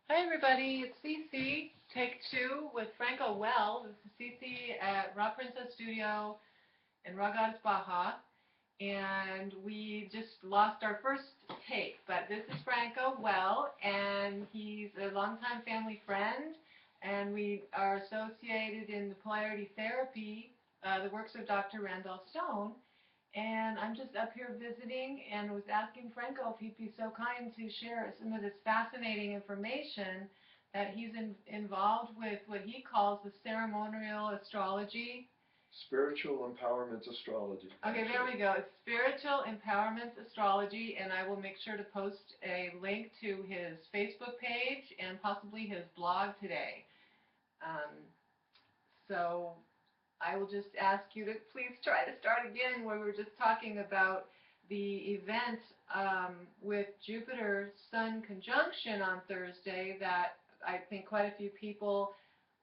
Hi everybody, it's Cece, take two with Franco Well. This is Cece at Rock Princess Studio in Ragaz, Baja, and we just lost our first take, but this is Franco Well, and he's a longtime family friend, and we are associated in the polarity therapy, the works of Dr. Randolph Stone, and I'm just up here visiting and was asking Franco if he'd be so kind to share some of this fascinating information that he's involved with what he calls the ceremonial astrology. Spiritual empowerment astrology. Okay, there we go. It's spiritual empowerment astrology, and I will make sure to post a link to his Facebook page and possibly his blog today. Um, so I will just ask you to please try to start again where we were just talking about the event with Jupiter-Sun conjunction on Thursday that I think quite a few people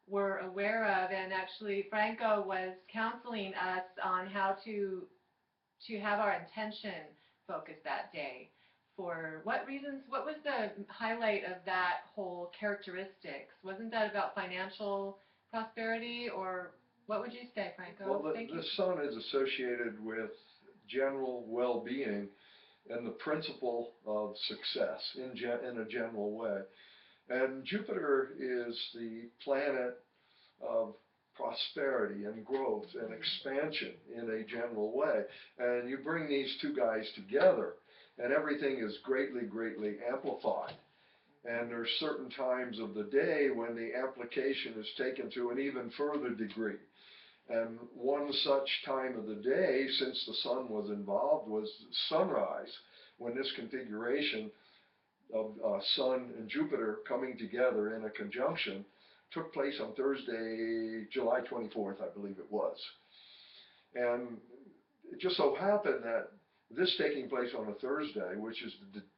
were aware of, and actually Franco was counseling us on how to have our intention focused that day. For what reasons? What was the highlight of that whole characteristics? Wasn't that about financial prosperity, or what would you say, Franco? Well, Thank you. the sun is associated with general well-being and the principle of success in a general way. And Jupiter is the planet of prosperity and growth and expansion in a general way. And you bring these two guys together, and everything is greatly, greatly amplified. And there's certain times of the day when the amplification is taken to an even further degree. And one such time of the day, since the sun was involved, was sunrise, when this configuration of Sun and Jupiter coming together in a conjunction took place on Thursday, July 24th, I believe it was. And it just so happened that this taking place on a Thursday, which is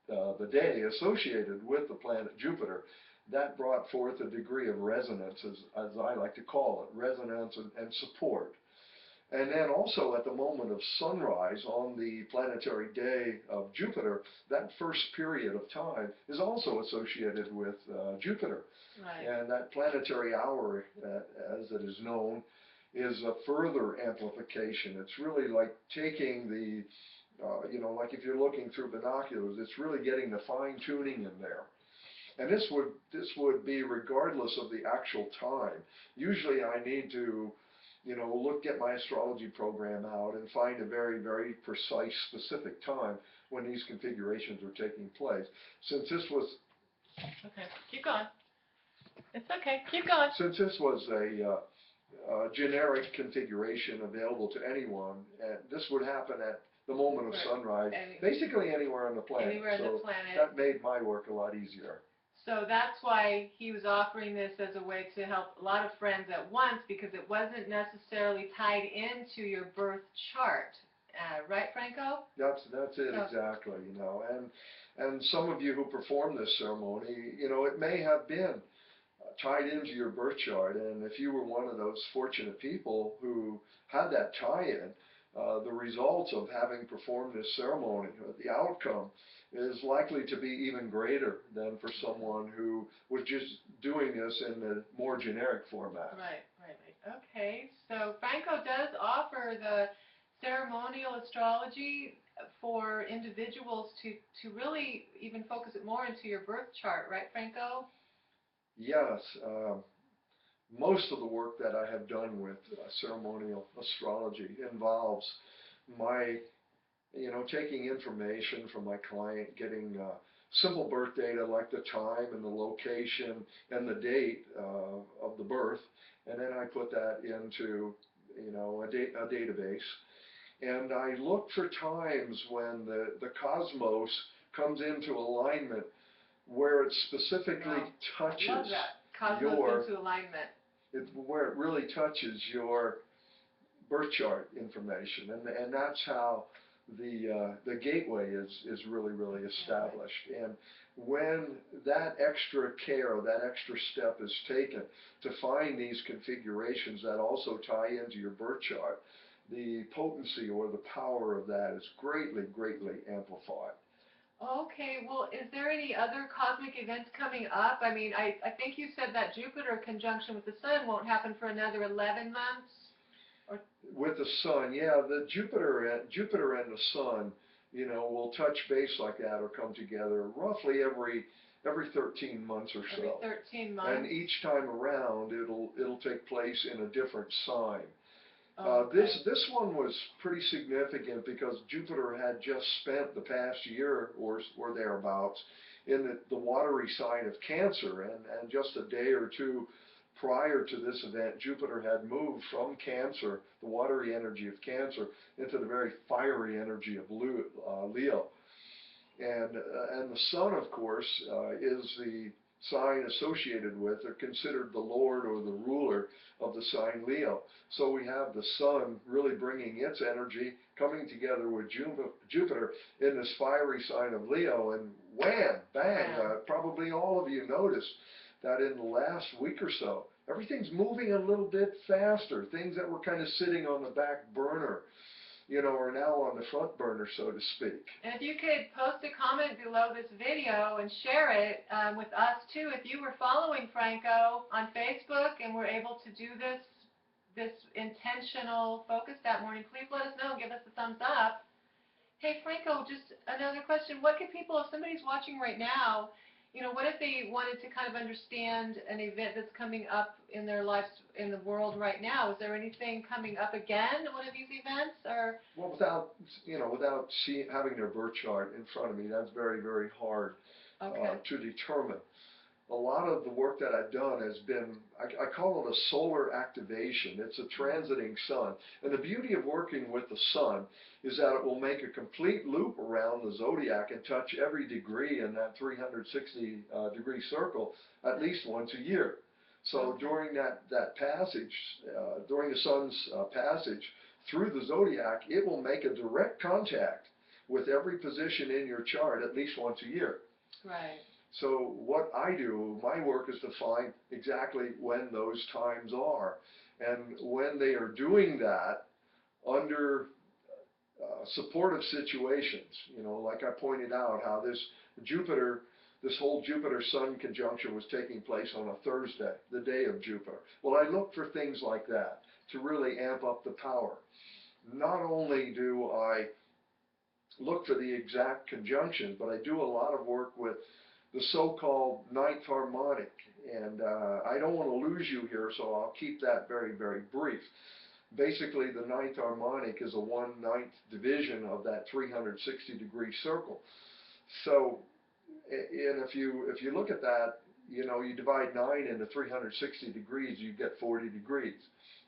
the day associated with the planet Jupiter, that brought forth a degree of resonance, as I like to call it, resonance and support. And then also at the moment of sunrise on the planetary day of Jupiter, that first period of time is also associated with Jupiter. Right. And that planetary hour, as it is known, is a further amplification. It's really like taking the, like if you're looking through binoculars, it's really getting the fine tuning in there. And this would be regardless of the actual time. Usually I need to, get my astrology program out and find a very, very precise, specific time when these configurations are taking place. Since this was Okay, keep going. It's okay, keep going. since this was a generic configuration available to anyone, and this would happen at the moment of sunrise, basically anywhere on the planet. Anywhere on so the planet. That made my work a lot easier. So that's why he was offering this as a way to help a lot of friends at once, because it wasn't necessarily tied into your birth chart. Right, Franco? That's it, exactly. And some of you who perform this ceremony, it may have been tied into your birth chart, and if you were one of those fortunate people who had that tie-in, the result of having performed this ceremony, the outcome, is likely to be even greater than for someone who was just doing this in the more generic format. Right. Okay, so Franco does offer the ceremonial astrology for individuals to really even focus it more into your birth chart, right, Franco? Yes. Most of the work that I have done with ceremonial astrology involves my taking information from my client, getting simple birth data like the time and the location and the date of the birth, and then I put that into, a database. And I look for times when the cosmos comes into alignment where it specifically touches I love that. Cosmos into alignment. where it really touches your birth chart information, and that's how the gateway is really, really established. And when that extra care, that extra step is taken to find these configurations that also tie into your birth chart, the potency or the power of that is greatly, greatly amplified. Okay, well, is there any other cosmic events coming up? I mean, I think you said that Jupiter conjunction with the Sun won't happen for another 11 months? Or With the sun, yeah, the Jupiter and the sun, will touch base like that or come together roughly every 13 months or every so. 13 And months? each time around, it'll take place in a different sign. Oh, okay. This one was pretty significant because Jupiter had just spent the past year or thereabouts in the watery sign of Cancer, and just a day or two prior to this event, Jupiter had moved from Cancer, the watery energy of Cancer, into the very fiery energy of Leo. And the sun, of course, is the sign associated with or considered the lord or the ruler of the sign Leo. So we have the sun really bringing its energy, coming together with Jupiter in this fiery sign of Leo, and wham, bang, Wow. probably all of you noticed that in the last week or so, everything's moving a little bit faster. Things that were kind of sitting on the back burner, are now on the front burner, so to speak. And if you could post a comment below this video and share it with us too, if you were following Franco on Facebook and were able to do this intentional focus that morning, please let us know and give us a thumbs up. Hey Franco, just another question. What could people, if somebody's watching right now, what if they wanted to kind of understand an event that's coming up in their lives in the world right now? Is there anything coming up again, one of these events, or? Well, without having their birth chart in front of me, that's very, very hard Okay. to determine. A lot of the work that I've done has been, I call it a solar activation. It's a transiting sun. And the beauty of working with the sun is that it will make a complete loop around the zodiac and touch every degree in that 360 degree circle at least once a year. So Okay. during that passage, during the sun's passage through the zodiac, it will make a direct contact with every position in your chart at least once a year. Right. So what I do, my work is to find exactly when those times are. And when they are doing that under supportive situations, like I pointed out, how this whole Jupiter-Sun conjunction was taking place on a Thursday, the day of Jupiter. Well, I look for things like that to really amp up the power. Not only do I look for the exact conjunction, but I do a lot of work with the so-called ninth harmonic. And I don't want to lose you here, so I'll keep that very, very brief. Basically, the ninth harmonic is a 1/9 division of that 360-degree circle. So, and if you look at that, you divide 9 into 360 degrees, you get 40 degrees.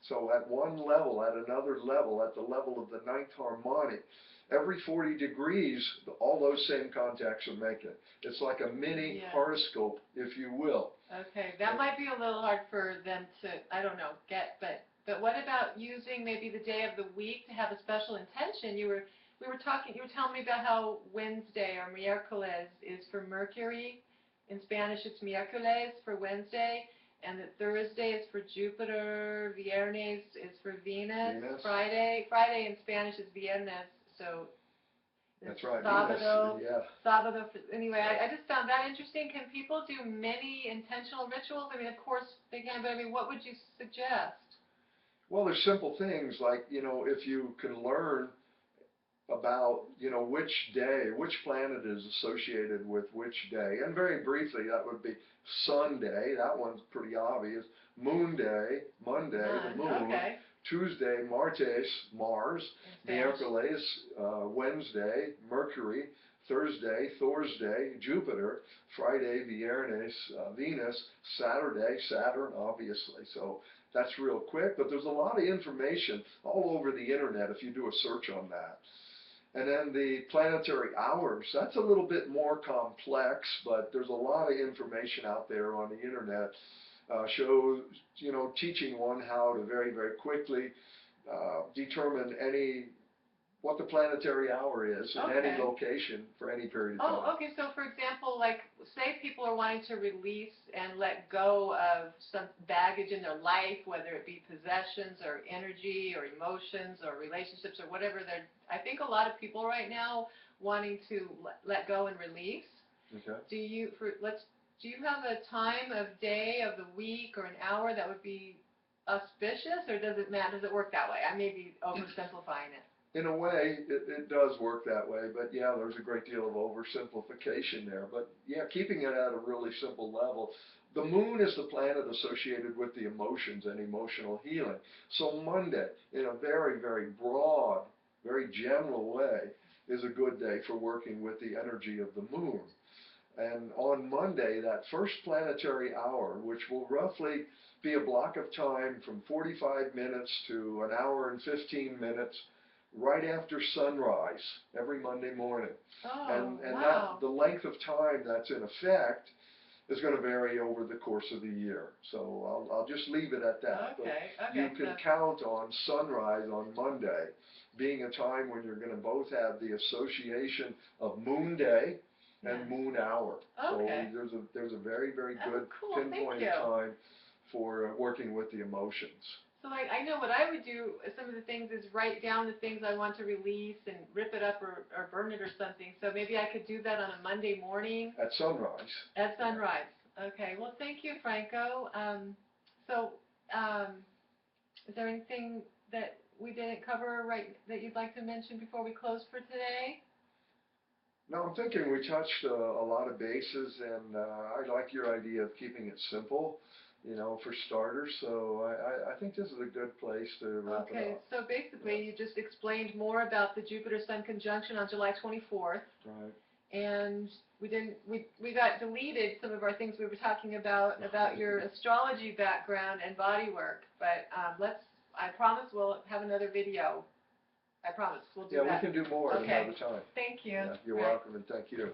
So at one level, at another level, at the level of the ninth harmonic, every 40 degrees, all those same contacts are making. It's like a mini horoscope, if you will. Okay, that might be a little hard for them to, I don't know, get, but what about using maybe the day of the week to have a special intention? You were telling me about how Wednesday or miércoles is for Mercury. In Spanish, it's miércoles for Wednesday, and that Thursday is for Jupiter, viernes is for Venus. Friday in Spanish is viernes, so that's right, sábado. Venus, yeah. Sábado. Anyway, I just found that interesting. Can people do many intentional rituals? I mean, of course they can, but I mean, what would you suggest? Well, there's simple things like, if you can learn about, which day, which planet is associated with which day. And very briefly, that would be Sunday. That one's pretty obvious. Moon Day, Monday, the moon. Okay. Tuesday, Martes, Mars. Miércoles, Wednesday, Mercury. Thursday, Thursday, Jupiter. Friday, Viernes, Venus. Saturday, Saturn, obviously. So that's real quick, but there's a lot of information all over the internet if you do a search on that. And then the planetary hours, that's a little bit more complex, but there's a lot of information out there on the internet shows, teaching one how to very, very quickly determine what the planetary hour is in any location for any period of time. Oh, okay. So, for example, like, say people are wanting to release and let go of some baggage in their life, whether it be possessions or energy or emotions or relationships or whatever. I think a lot of people right now wanting to let go and release. Okay. Do you have a time of day of the week or an hour that would be auspicious, or does it matter? Does it work that way? I may be oversimplifying it. In a way, it does work that way, but yeah, there's a great deal of oversimplification there. But yeah, keeping it at a really simple level. The moon is the planet associated with the emotions and emotional healing. So Monday, in a very, very broad, very general way, is a good day for working with the energy of the moon. And on Monday, that first planetary hour, which will roughly be a block of time from 45 minutes to an hour and 15 minutes, right after sunrise every Monday morning. Oh, And wow. the length of time that's in effect is going to vary over the course of the year. So I'll just leave it at that. Okay, But you can count on sunrise on Monday being a time when you're going to both have the association of moon day and yes. moon hour. Okay. So there's a very, very good Cool. Thank pinpointed you. time for working with the emotions. So I know what I would do, some of the things is write down the things I want to release and rip it up or burn it or something. So maybe I could do that on a Monday morning. At sunrise. At sunrise. Okay. Well, thank you, Franco. Is there anything that we didn't cover that you'd like to mention before we close for today? No, I'm thinking we touched a lot of bases, and I like your idea of keeping it simple, for starters. So I think this is a good place to wrap it Okay, up. so basically you just explained more about the Jupiter-Sun conjunction on July 24th. Right. And we got deleted some of our things we were talking about your astrology background and body work. But I promise we'll have another video. I promise we'll do that. Yeah, we can do more at Okay. another time. Thank you. Yeah, you're Right. welcome, and thank you.